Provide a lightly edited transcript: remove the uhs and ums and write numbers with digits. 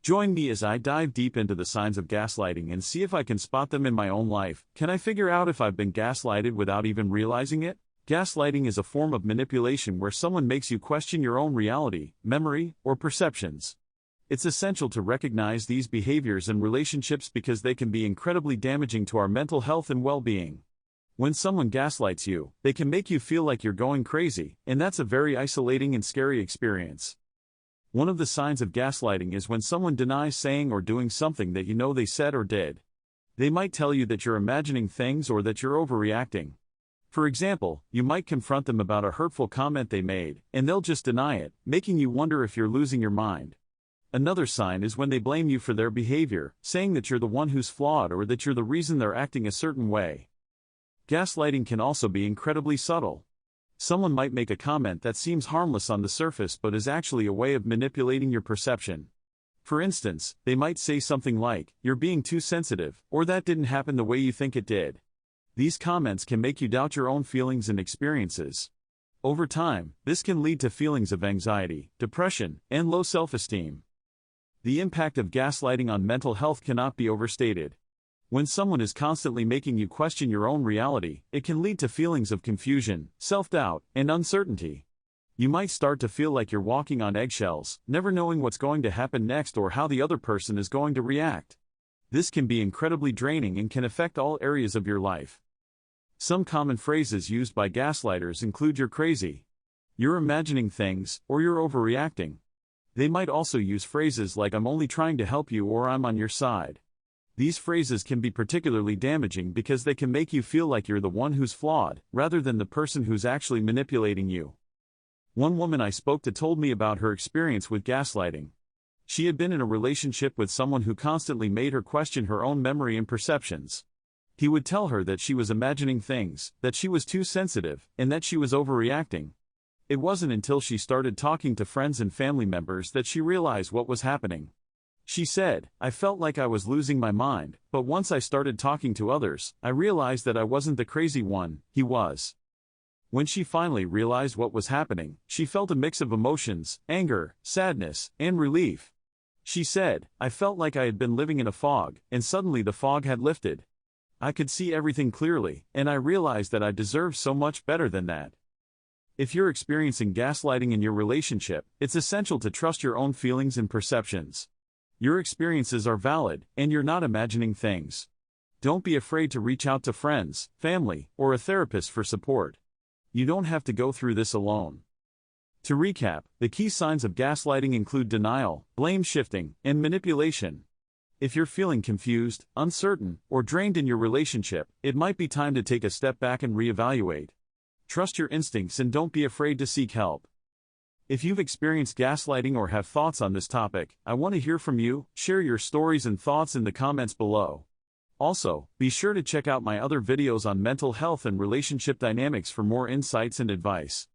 Join me as I dive deep into the signs of gaslighting and see if I can spot them in my own life. Can I figure out if I've been gaslighted without even realizing it? Gaslighting is a form of manipulation where someone makes you question your own reality, memory, or perceptions. It's essential to recognize these behaviors in relationships because they can be incredibly damaging to our mental health and well-being. When someone gaslights you, they can make you feel like you're going crazy, and that's a very isolating and scary experience. One of the signs of gaslighting is when someone denies saying or doing something that you know they said or did. They might tell you that you're imagining things or that you're overreacting. For example, you might confront them about a hurtful comment they made, and they'll just deny it, making you wonder if you're losing your mind. Another sign is when they blame you for their behavior, saying that you're the one who's flawed or that you're the reason they're acting a certain way. Gaslighting can also be incredibly subtle. Someone might make a comment that seems harmless on the surface but is actually a way of manipulating your perception. For instance, they might say something like, "You're being too sensitive," or "That didn't happen the way you think it did." These comments can make you doubt your own feelings and experiences. Over time, this can lead to feelings of anxiety, depression, and low self-esteem. The impact of gaslighting on mental health cannot be overstated. When someone is constantly making you question your own reality, it can lead to feelings of confusion, self-doubt, and uncertainty. You might start to feel like you're walking on eggshells, never knowing what's going to happen next or how the other person is going to react. This can be incredibly draining and can affect all areas of your life. Some common phrases used by gaslighters include "you're crazy," "you're imagining things," or "you're overreacting." They might also use phrases like "I'm only trying to help you" or "I'm on your side." These phrases can be particularly damaging because they can make you feel like you're the one who's flawed, rather than the person who's actually manipulating you. One woman I spoke to told me about her experience with gaslighting. She had been in a relationship with someone who constantly made her question her own memory and perceptions. He would tell her that she was imagining things, that she was too sensitive, and that she was overreacting. It wasn't until she started talking to friends and family members that she realized what was happening. She said, "I felt like I was losing my mind, but once I started talking to others, I realized that I wasn't the crazy one, he was." When she finally realized what was happening, she felt a mix of emotions, anger, sadness, and relief. She said, "I felt like I had been living in a fog, and suddenly the fog had lifted. I could see everything clearly, and I realized that I deserved so much better than that." If you're experiencing gaslighting in your relationship, it's essential to trust your own feelings and perceptions. Your experiences are valid, and you're not imagining things. Don't be afraid to reach out to friends, family, or a therapist for support. You don't have to go through this alone. To recap, the key signs of gaslighting include denial, blame shifting, and manipulation. If you're feeling confused, uncertain, or drained in your relationship, it might be time to take a step back and reevaluate. Trust your instincts and don't be afraid to seek help. If you've experienced gaslighting or have thoughts on this topic, I want to hear from you. Share your stories and thoughts in the comments below. Also, be sure to check out my other videos on mental health and relationship dynamics for more insights and advice.